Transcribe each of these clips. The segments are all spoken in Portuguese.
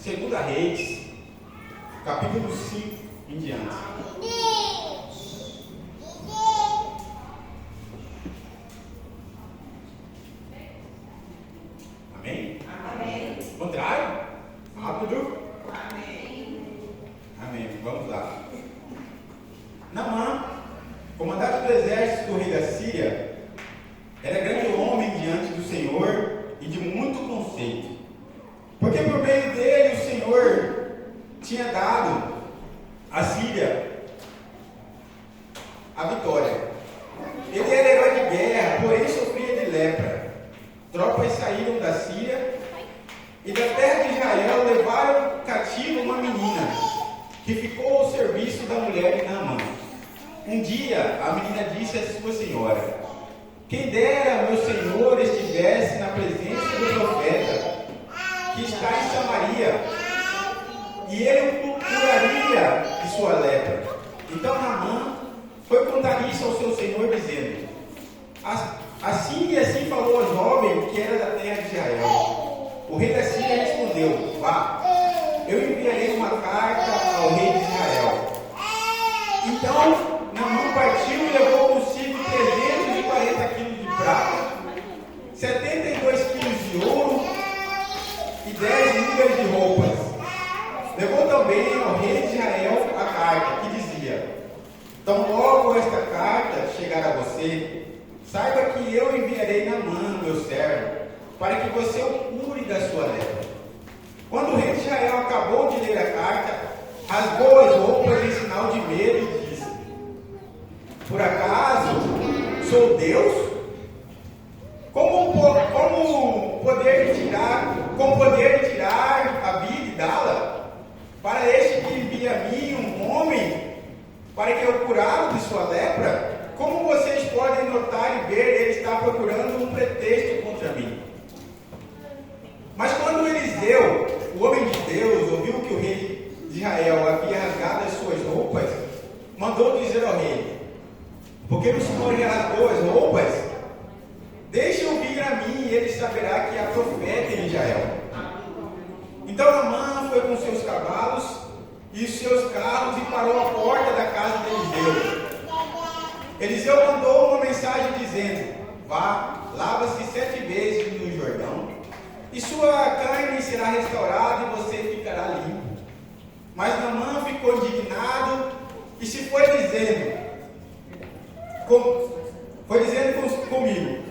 Segunda Reis, capítulo 5 em diante. Amém? Amém. Contrário? Rápido? Amém. Amém. Vamos lá. Naamã, comandante do exército do rei da Síria, era grande homem diante do Senhor e de muito conceito, porque por meio dele o Senhor tinha dado à Síria a vitória. Ele era herói de guerra, porém sofria de lepra. Tropas saíram da Síria e da terra de Israel levaram cativo uma menina que ficou ao serviço da mulher de Naamã. Um dia a menina disse à sua senhora: quem dera meu senhor estivesse na presença do profeta que está em Samaria, e ele o curaria de sua lepra. Então Naamã foi contar isso ao seu senhor, dizendo: assim e assim falou a jovem que era da terra de Israel. O rei da Síria respondeu: vá, eu enviarei uma carta ao rei de Israel. Então Naamã partiu e levou consigo 340 quilos de prata, 72 quilos de ouro e 10 mudas de roupas. Levou também ao rei de Israel a carta, que dizia: tão logo esta carta chegar a você, saiba que eu enviarei Naamã, meu servo, para que você o cure da sua lepra. Quando o rei de Israel acabou de ler a carta, rasgou as roupas em sinal de medo e disse: por acaso sou Deus? Como poder tirar a vida e dá-la? Para este que envia a mim um homem, para que eu curá-lo de sua lepra? Como vocês podem notar e ver, ele está procurando um pretexto contra mim. Mas quando Eliseu, o homem de Deus, ouviu que o rei de Israel havia rasgado as suas roupas, mandou dizer ao rei: porque o Senhor rasgou as roupas, deixe-o vir a mim, e ele saberá que há profeta em Israel. Então Naamã foi com seus cavalos e seus carros e parou à porta da casa de Eliseu. Eliseu mandou uma mensagem dizendo: vá, lava-se 7 vezes no Jordão, e sua carne será restaurada e você ficará limpo. Mas Naamã ficou indignado e se foi dizendo comigo.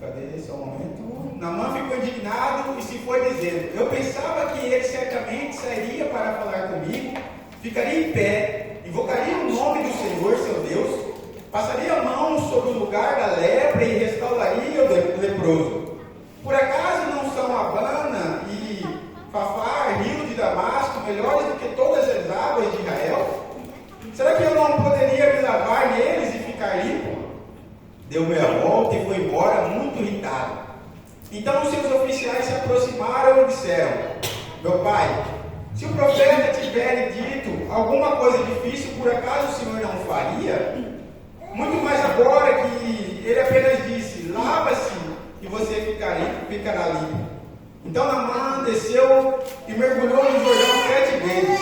Cadê só um momento? Naamã ficou indignado e se foi dizendo: eu pensava que ele certamente sairia para falar comigo, ficaria em pé, invocaria o nome do Senhor, seu Deus, passaria a mão sobre o lugar da lepra e restauraria o leproso. Por acaso não são Abana e Fafar, rio de Damasco, melhores do que todas as águas de Israel? Será que eu não poderia me lavar neles e ficar limpo? Deu meia volta e foi embora muito irritado. Então os seus oficiais se aproximaram e disseram: meu pai, se o profeta tiver dito alguma coisa difícil, por acaso o Senhor não faria? Muito mais agora que ele apenas disse: lava-se e você ficará limpo. Então Naamã desceu e mergulhou no Jordão 7 vezes,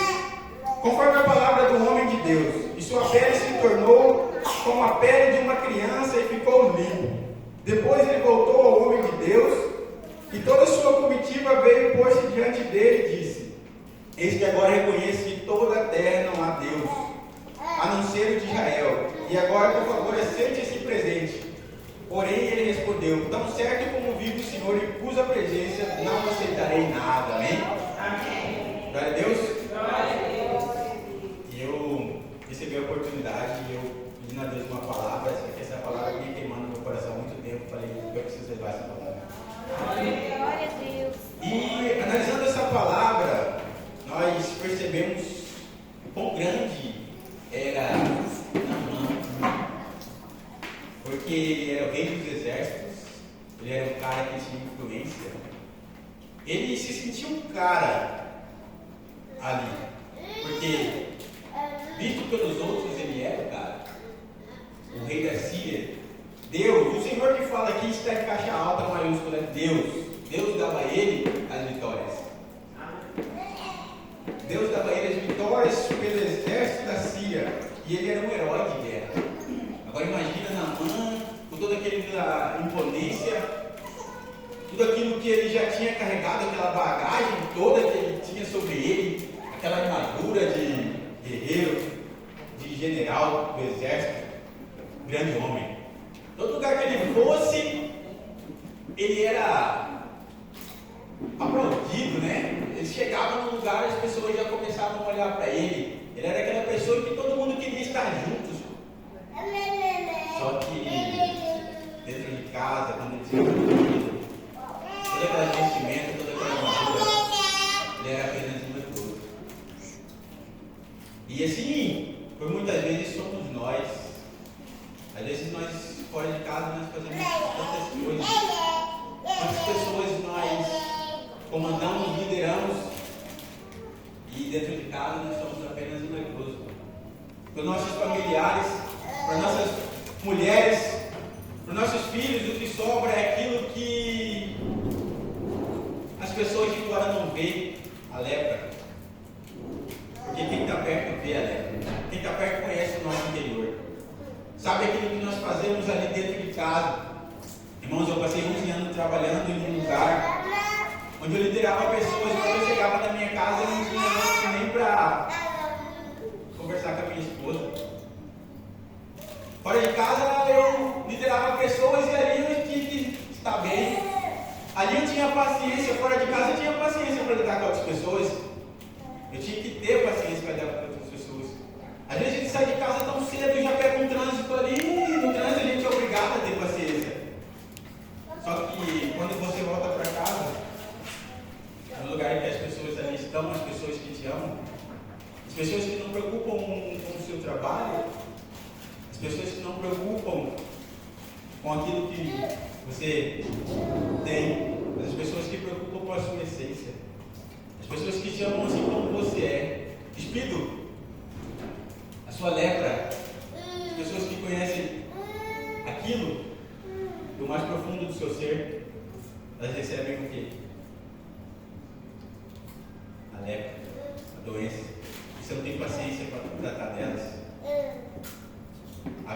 conforme a palavra do homem de Deus, e sua pele se tornou como a pele de uma criança e ficou limpo. Depois ele voltou ao homem de Deus, e toda a sua comitiva veio pôr-se diante dele e disse: eis que agora reconheço que toda a terra não há Deus, a não ser o de Israel, e agora, por favor, aceite esse presente. Porém ele respondeu: tão certo como vive o Senhor e cuja presença não aceitarei nada. Amém? Amém. Glória a Deus. Glória a Deus. E eu recebi a oportunidade e eu pedi a Deus uma palavra, porque essa palavra vinha queimando no meu coração há muito tempo. Falei: eu preciso levar essa palavra. Glória a Deus. E analisando essa palavra, nós percebemos quão grande era Naamã, porque ele era o rei dos exércitos, ele era um cara que tinha influência, ele se sentia um cara ali, porque visto pelos outros ele era o cara, o rei da Síria. Deus, o Senhor que fala aqui está em caixa alta maiúscula, Deus dava a ele as vitórias. carregado aquela bagagem toda que ele tinha sobre ele, aquela armadura de guerreiro, de general do exército, grande homem. Todo lugar que ele fosse, ele era aplaudido, né? Ele chegava no lugar e as pessoas já começavam a olhar para ele. Ele era aquela pessoa que todo mundo queria estar juntos. Só que dentro de casa, quando ele se reuniu, toda aquela vestimenta, toda aquela armadura, ele era apenas um leproso. E assim, por muitas vezes somos nós. Às vezes nós, fora de casa, nós fazemos tantas coisas. Quantas pessoas nós comandamos, lideramos, e dentro de casa nós somos apenas um leproso. Para os nossos familiares, para nossas mulheres, para os nossos filhos, o que sobra é aquilo que as pessoas de fora não veem, a lepra. Porque quem está perto vê a lepra. Quem está perto conhece o nosso interior. Sabe aquilo que nós fazemos ali dentro de casa. Irmãos, eu passei 11 anos trabalhando em um lugar onde eu liderava pessoas. Quando eu chegava na minha casa, eu não tinha nem para conversar com a minha esposa. Fora de casa, eu liderava pessoas e ali eu tinha que estar bem. Ali eu tinha paciência. Fora de casa, eu tinha paciência para lidar com outras pessoas. Eu tinha que ter paciência para lidar com outras pessoas. Às vezes a gente sai de casa tão cedo e já pega um trânsito ali, e no trânsito a gente é obrigado a ter paciência. Só que quando você volta para casa, no lugar em que as pessoas ali estão, as pessoas que te amam, as pessoas que não preocupam com o seu trabalho, as pessoas que não preocupam com aquilo que você tem, as pessoas que preocupam com a sua essência, as pessoas que te amam assim como você é, despido a sua lepra, as pessoas que conhecem aquilo do mais profundo do seu ser, elas recebem o quê? A lepra, a doença. Você não tem paciência para tratar delas.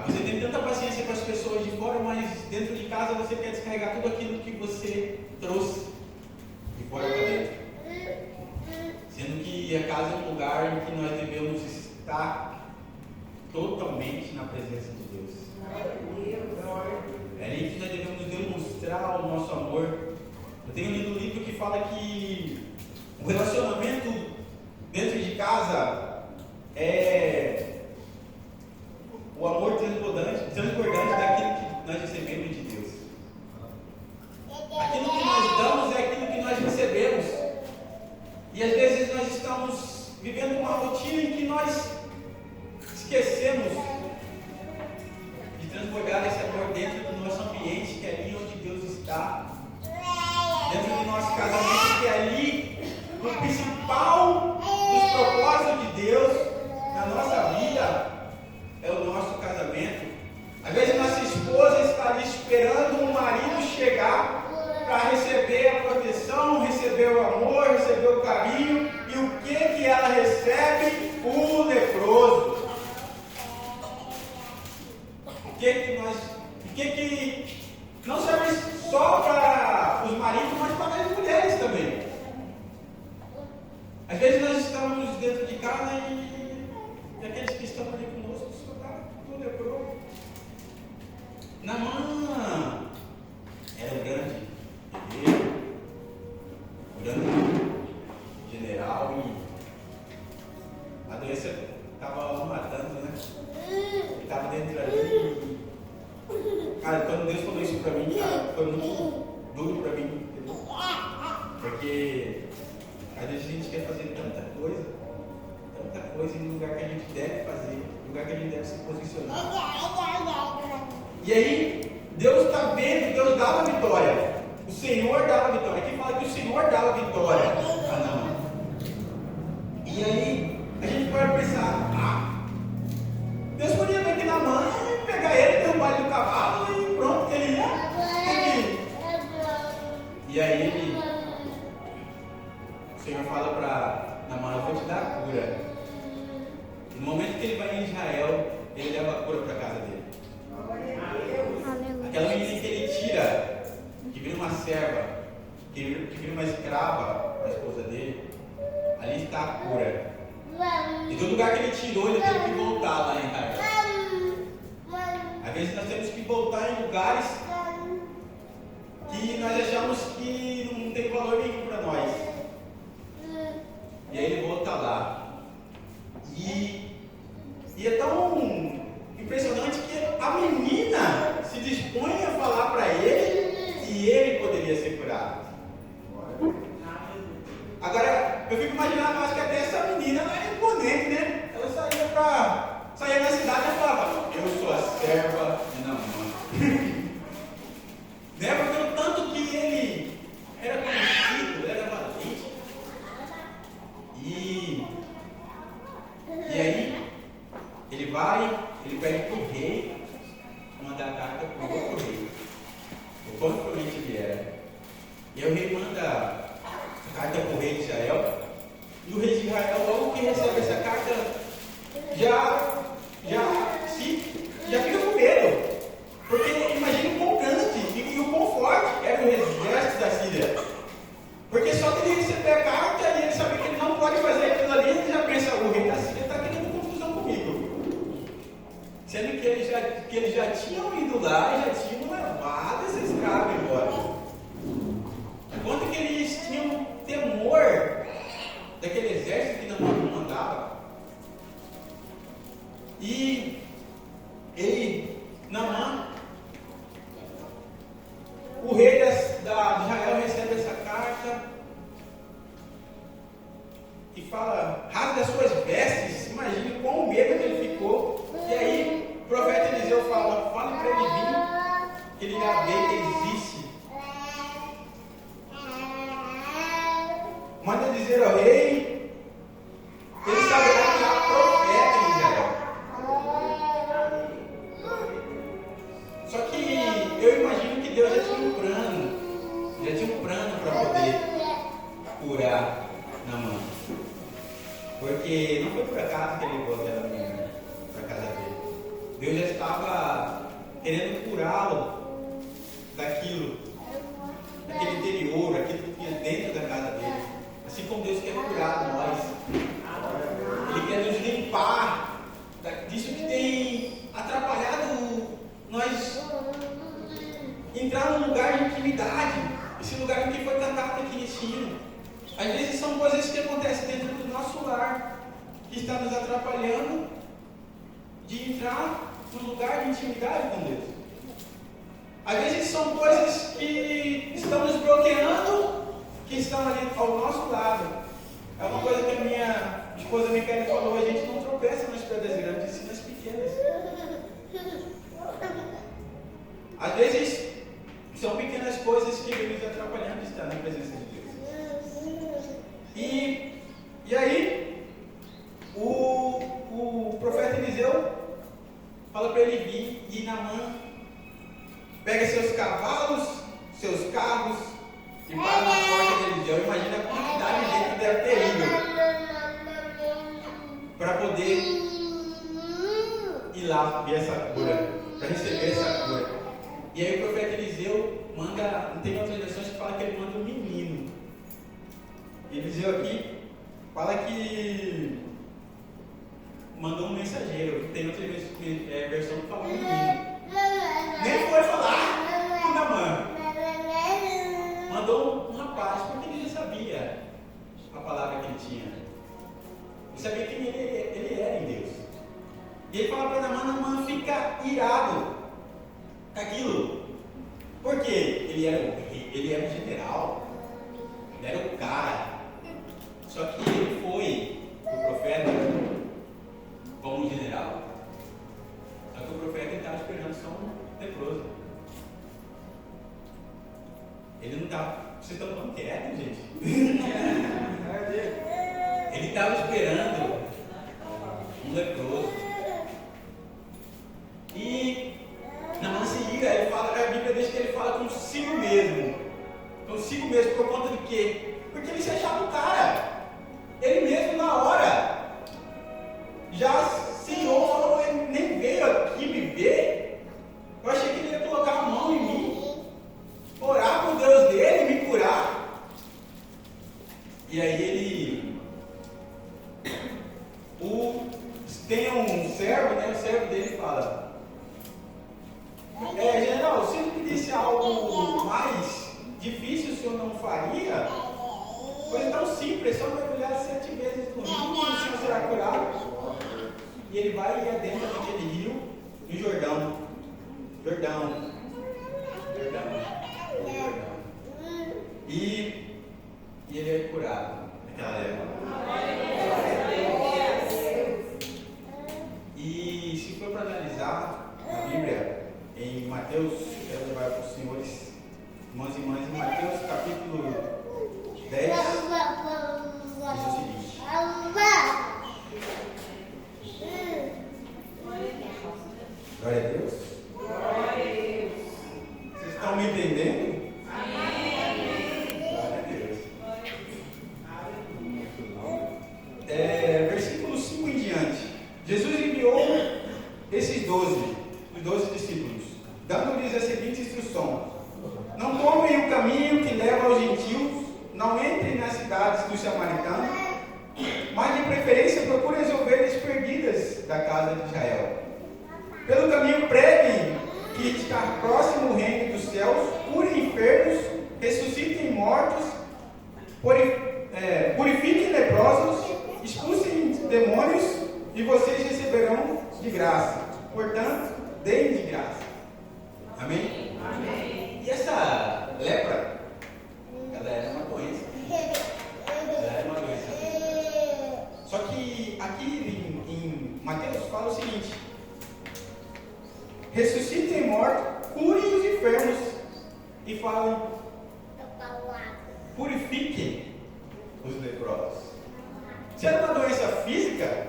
Você tem tanta paciência com as pessoas de fora, mas dentro de casa você quer descarregar tudo aquilo que você trouxe de fora para dentro. Sendo que a casa é um lugar em que nós devemos estar totalmente na presença de Deus. É ali que nós devemos demonstrar o nosso amor. Eu tenho lido um livro que fala que o relacionamento dentro de casa é o amor transbordante daquilo que nós recebemos de Deus. Aquilo que nós damos é aquilo que nós recebemos. E às vezes nós estamos vivendo uma rotina em que nós esquecemos de transbordar esse amor dentro do nosso ambiente, que é ali onde Deus está. Dentro do nosso casamento, que é ali o principal dos propósitos de Deus na nossa vida é o nosso casamento. Às vezes nossa esposa está ali esperando o marido chegar para receber a proteção, receber o amor, receber o carinho. E o que ela recebe? O leproso. O que não serve só para os maridos, mas para as mulheres também. Às vezes nós estamos dentro de casa e aqueles que estão ali conosco só está tudo leproso. Naamã era o grande guerreiro, o grande general, e a doença estava o matando, né? Ele estava dentro ali. Cara, quando Deus falou isso para mim, cara, foi muito duro para mim, entendeu? Porque às vezes a gente quer fazer tanta coisa em lugar que a gente deve fazer, em lugar que a gente deve se posicionar. E aí, Deus está vendo, Deus dava a vitória. O Senhor dava a vitória. Aqui fala que o Senhor dava a vitória a Naamã. E aí, a gente pode pensar, Deus podia ver que Naamã ia pegar ele, derrubar ele do cavalo e pronto, que ele ia. E aí, o Senhor fala para Naamã, eu vou te dar a cura. E no momento que ele vai em Israel, ele leva a cura para a casa dele. Aquela menina que ele tira, que vira uma serva, que vira uma escrava, a esposa dele, ali está a cura. E do lugar que ele tirou, ele teve que voltar lá em Israel. Às vezes nós temos que voltar em lugares que nós achamos que não tem valor nenhum para nós. E aí ele volta lá. E é tão impressionante que a menina se dispõe a falar para ele que ele poderia ser curado. Agora, eu fico imaginando, acho que até essa menina ela é imponente, né? Ela saía na cidade e falava: eu sou a serva de Naamã. Né? Porque o tanto que ele era conhecido, era valente. E aí, ele pede para o rei mandar a carta para o outro rei. O quão influente ele era. E aí o rei manda a carta para o rei de Israel. E o rei de Israel, logo que recebe essa carta, já fica com medo. Porque imagina o quão grande e o quão forte era o exército da Síria. Porque só que ele receber a carta e ele saber que ele não pode fazer aquilo ali, ele já pensa: o rei da Síria está querendo confusão comigo. Sendo que eles já tinham ido lá e já tinham levado esse escravo embora. Quanto que eles tinham temor daquele exército que não mandava. E Naamã, o rei de Israel recebe essa carta e fala: rasga as suas vestes. Imagine quão medo que ele ficou. E aí o profeta Eliseu fala: fale para ele vir, que ele já vê que existe. Manda dizer ao rei, ele saberá que há profeta em Israel. Só que eu imagino que Deus já tinha um plano para poder curar Naamã. Porque não foi por acaso que ele levou aquela menina para casa dele. Deus já estava querendo curá-lo daquele interior, aquilo que tinha dentro da casa dele. Assim como Deus quer curar nós. Ele quer nos limpar disso que tem atrapalhado nós entrar num lugar de intimidade. Esse lugar em que foi cantado aqui nesse hino. Às vezes são coisas que acontecem dentro do nosso lar, que está nos atrapalhando de entrar num lugar de intimidade com Deus. Às vezes são coisas que estão nos bloqueando, que estão ali ao nosso lado. É uma coisa que a minha esposa Micaela falou: a gente não tropeça nas pedras grandes, sim nas pequenas. Às vezes são pequenas coisas que vêm nos atrapalhando de estar na presença de Deus. E aí o profeta Eliseu fala para ele vir, e Naamã pega seus cavalos, seus carros e para na porta de Eliseu. Imagina a quantidade de gente que deve ter ido para poder ir lá ver essa cura, para receber essa cura. E aí o profeta Eliseu manda, tem outras versões que falam que ele manda um menino. Eliseu aqui fala que mandou um mensageiro. Tem outra versão que fala um menino. Nem foi falar com Naamã. Mandou um rapaz, porque ele já sabia a palavra que ele tinha. Ele sabia quem ele era em Deus. E ele fala para Naamã fica irado com aquilo. Por quê? Ele era o general. Ele era o cara. Só que ele foi o profeta como um general. Só que o profeta estava esperando só um leproso. Ele não estava. Vocês estão falando quieto, gente? Ele estava esperando um leproso. E Naamã se liga, ele fala, a Bíblia diz que ele fala consigo mesmo. Consigo E aí tem um servo, né? O servo dele fala: general, se ele pedisse algo mais difícil, o senhor não faria? Coisa tão simples, é só mergulhar 7 vezes no rio, o senhor será curado. E ele vai e adentra naquele rio, no Jordão. E ele é curado naquela época. E se for para analisar a Bíblia, em Mateus, quero levar para os senhores, irmãos e irmãs, em Mateus capítulo 10, diz o seguinte: glória a Deus. Vocês estão me entendendo? Glória a Deus. Versículo 5 em diante. Jesus enviou os 12 discípulos, dando-lhes a seguinte instrução: não tomem o caminho que leva aos gentios, não entrem nas cidades dos samaritanos, mas de preferência procurem as ovelhas perdidas da casa de Israel. Pelo caminho preguem que está próximo o reino dos céus, curem enfermos, ressuscitem mortos, purifiquem leprosos, expulsem demônios, e vocês receberão de graça. Portanto, deem de graça. Amém? Amém. E essa lepra, ela era uma doença. Só que aqui em Mateus fala o seguinte: ressuscitem mortos, curem os enfermos e falem, purifiquem os leprosos. Se era uma doença física,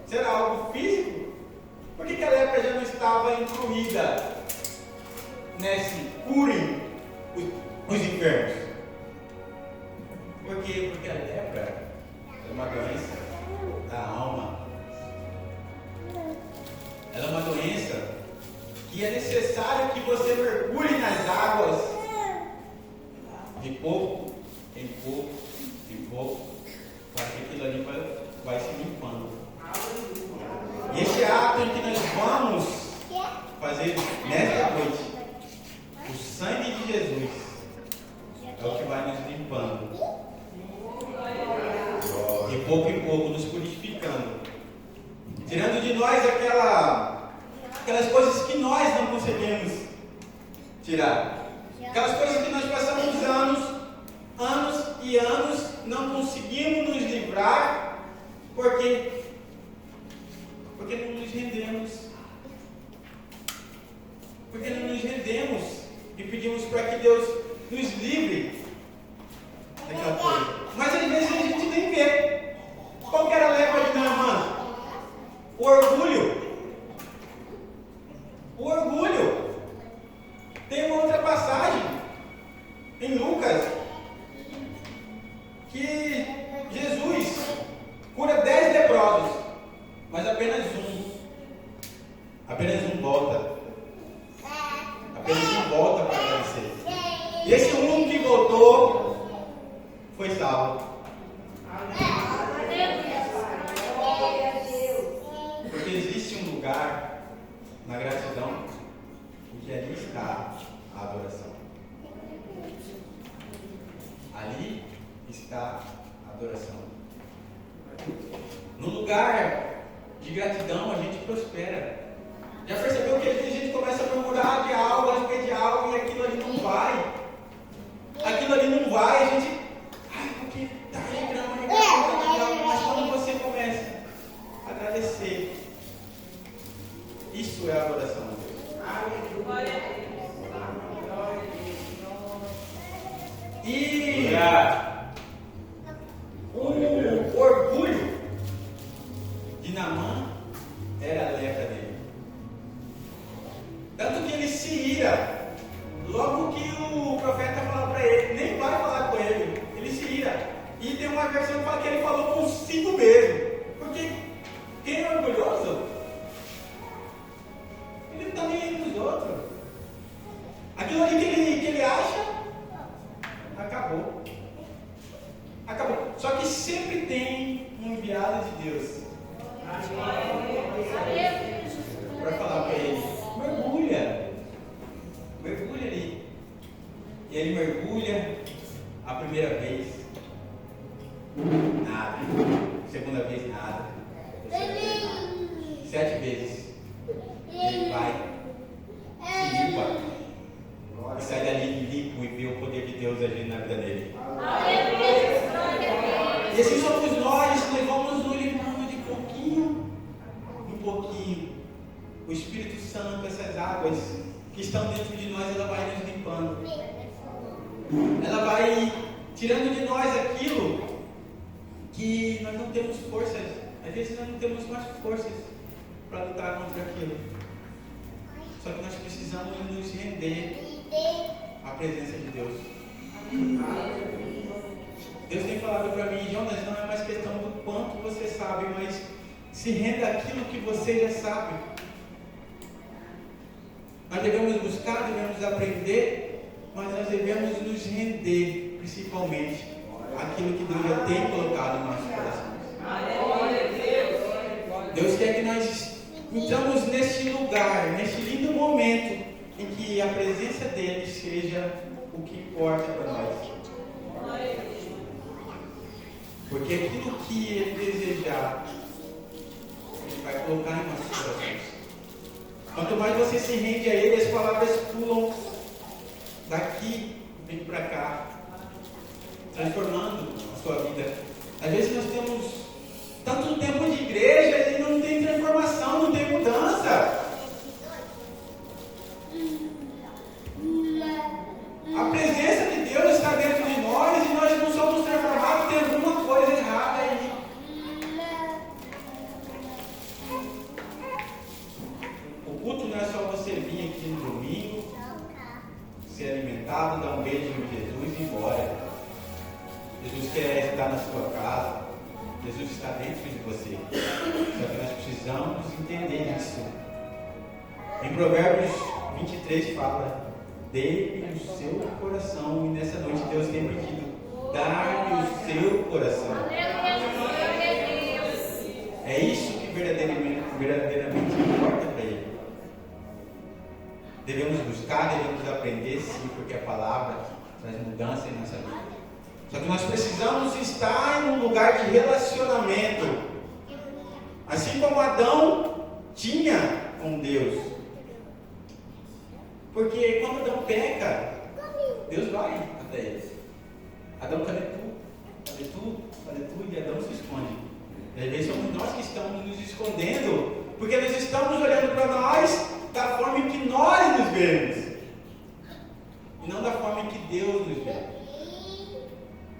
se era algo físico, por que a lepra já não estava incluída nesse curem os enfermos? Por quê? Porque a lepra é uma doença da alma. Ela é uma doença que é necessário que você mergulhe nas águas de pouco em pouco em pouco, para que aquilo ali vai se limpando. E esse ato em que nós vamos fazer nesta noite, o sangue de Jesus é o que vai nos limpando, de pouco em pouco nos purificando, tirando de nós aquelas coisas que nós não conseguimos tirar, aquelas coisas que nós passamos anos e anos não conseguimos nos livrar, porque não nos rendemos, porque não nos rendemos e pedimos para que Deus nos livre daquela coisa. Mas às vezes a gente nem vê. Qual que era a lepra de Naamã? O orgulho. O orgulho. Tem uma outra passagem em Lucas que Jesus cura 10 leprosos, mas apenas um volta. Apenas um volta para aparecer. E esse um que voltou foi salvo. Porque existe um lugar na gratidão em que ali está a adoração. Ali está a adoração. No lugar de gratidão a gente prospera. Já percebeu que às vezes a gente começa a murmurar de algo, a respeito de algo, e aquilo ali não vai. Aquilo ali não vai, a gente. Porque está reclamando, mas quando você começa a agradecer, isso é a adoração a Deus. Glória a Deus. E o orgulho de Naamã era a lepra dele. Tanto que ele se ira. Logo que o profeta fala para ele, nem vai falar com ele, ele se ira. E tem uma versão que fala que ele falou consigo mesmo. Porque quem é orgulhoso, ele não está nem aí com os outros. Aquilo ali que ele acha, acabou. Deus. Para falar para ele, mergulha ali. E ele mergulha a primeira vez, nada. Segunda vez, nada. Terceira vez, nada. 7 vezes. Ele vai, se limpa e sai dali limpo e vê o poder de Deus agindo na vida dele. E assim somos nós vamos nos limpando de pouquinho em pouquinho. O Espírito Santo, essas águas que estão dentro de nós, ela vai nos limpando. Ela vai tirando de nós aquilo que nós não temos forças. Às vezes nós não temos mais forças para lutar contra aquilo. Só que nós precisamos nos render à presença de Deus. Deus tem falado para mim, Jonas, não é mais questão do quanto você sabe, mas se renda àquilo que você já sabe. Nós devemos buscar, devemos aprender, mas nós devemos nos render, principalmente, àquilo que Deus já tem colocado no nosso coração. Deus quer que nós entramos neste lugar, neste lindo momento, em que a presença dele seja o que importa para nós. Porque aquilo que ele desejar, ele vai colocar em nossos corações. Quanto mais você se rende a ele, as palavras pulam daqui, vem para cá, transformando a sua vida. Às vezes nós temos tanto tempo de igreja e não tem transformação, não tem mudança. A presença de Deus está dentro de nós e nós não somos transformados, tem alguma coisa errada aí. O culto não é só você vir aqui no domingo, ser alimentado, dar um beijo em Jesus e ir embora. Jesus quer estar na sua casa, Jesus está dentro de você. Só que nós precisamos entender isso. Em Provérbios 23 fala: dê-lhe o seu coração. E nessa noite Deus tem pedido: dar-lhe o seu coração. É isso que verdadeiramente importa para Ele. Devemos buscar, devemos aprender, sim, porque a palavra traz mudança em nossa vida. Só que nós precisamos estar em um lugar de relacionamento, assim como Adão tinha com Deus. Porque quando Adão peca, Deus vai até ele. Adão, cadê tu? Cadê tu? Cadê tu? E Adão se esconde. E às vezes somos nós que estamos nos escondendo, porque nós estamos olhando para nós da forma em que nós nos vemos, e não da forma em que Deus nos vê.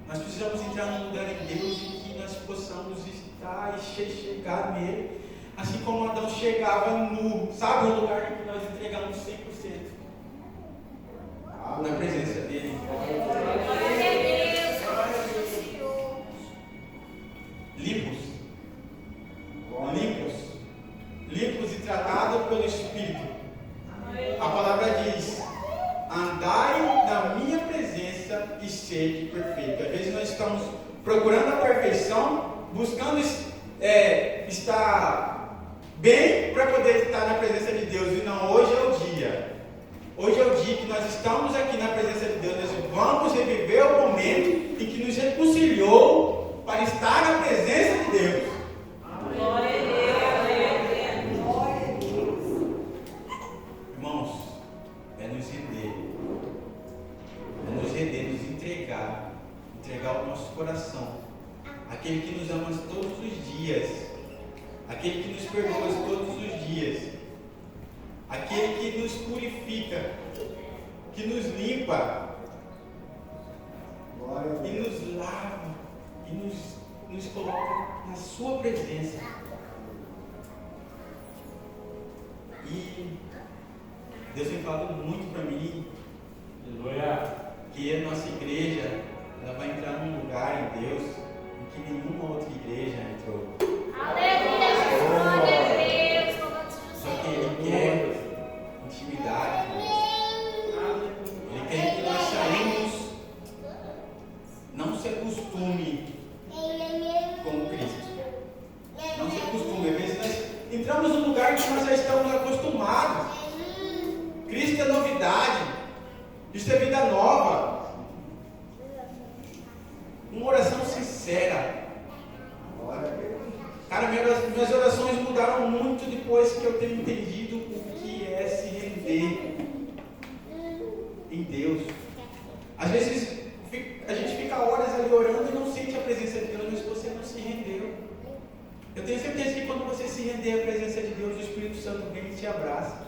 Nós precisamos entrar num lugar em Deus em que nós possamos estar e chegar nele, assim como Adão chegava nu, sabe, um lugar em que nós entregamos 100% na presença dele. Limpos e tratados pelo Espírito. A palavra diz: andai na minha presença e sede perfeito. Às vezes nós estamos procurando a perfeição, buscando estar bem para poder estar na presença de Deus. E não, hoje é o dia. Hoje é o dia que nós estamos aqui na presença de Deus. Nós vamos reviver o momento em que nos reconciliou para estar na presença de Deus. Glória a Deus. Irmãos, é nos render, nos entregar o nosso coração, aquele que nos ama todos os dias, aquele que nos perdoa todos os dias, aquele que nos purifica, que nos limpa, e nos lava, e nos coloca na sua presença. E Deus tem falado muito para mim, que a nossa igreja, ela vai entrar num lugar em Deus em que nenhuma outra igreja entrou. Só que Ele quer intimidade com nós. Ele quer que nós saímos, não se acostume com Cristo. entramos num lugar que nós já estamos acostumados. Cristo é novidade. Isso é vida nova. Uma oração sincera. Cara, minhas orações mudaram muito depois que eu tenho entendido o que é se render em Deus. Às vezes a gente fica horas ali orando e não sente a presença de Deus, mas você não se rendeu. Eu tenho certeza que quando você se render à presença de Deus, o Espírito Santo vem e te abraça.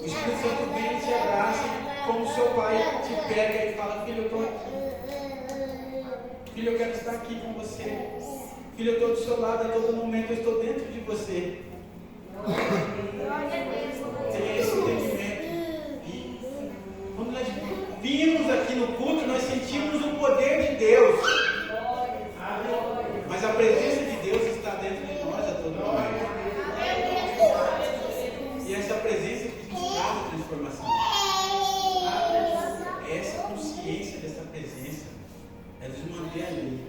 O Espírito Santo vem e te abraça, como seu pai te pega e fala: filho, eu estou aqui. Filho, eu quero estar aqui com você. Filho, eu estou do seu lado a todo momento, eu estou dentro de você. Tenha esse entendimento. E quando nós vimos aqui no culto, nós sentimos o poder de Deus. Mas a presença de Deus está dentro de nós a todo momento. E essa presença que nos traz transformação. Essa consciência dessa presença é nos manter ali.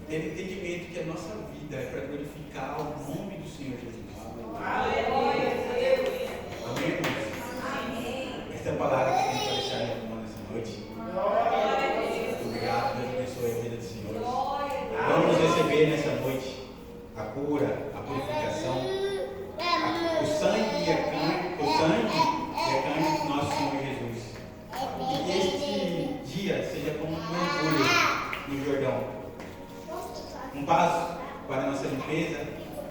Ter entendimento que a nossa vida é para glorificar o nome do Senhor Jesus. Amém, irmãos? Esta é a palavra que a gente vai deixar em alguma nessa noite. Muito obrigado, Deus abençoe a vida do Senhor. Vamos receber nessa noite a cura, a purificação, o sangue e a carne do nosso Senhor Jesus. E que este dia seja como um mergulho no Jordão, um passo para a nossa limpeza,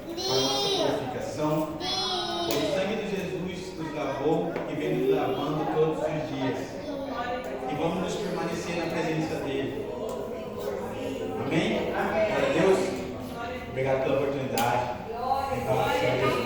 para a nossa purificação, pois o sangue de Jesus nos lavou e vem nos lavando todos os dias. E vamos nos permanecer na presença dele. Amém? Glória a Deus. Obrigado pela oportunidade. Em nome do Senhor Jesus.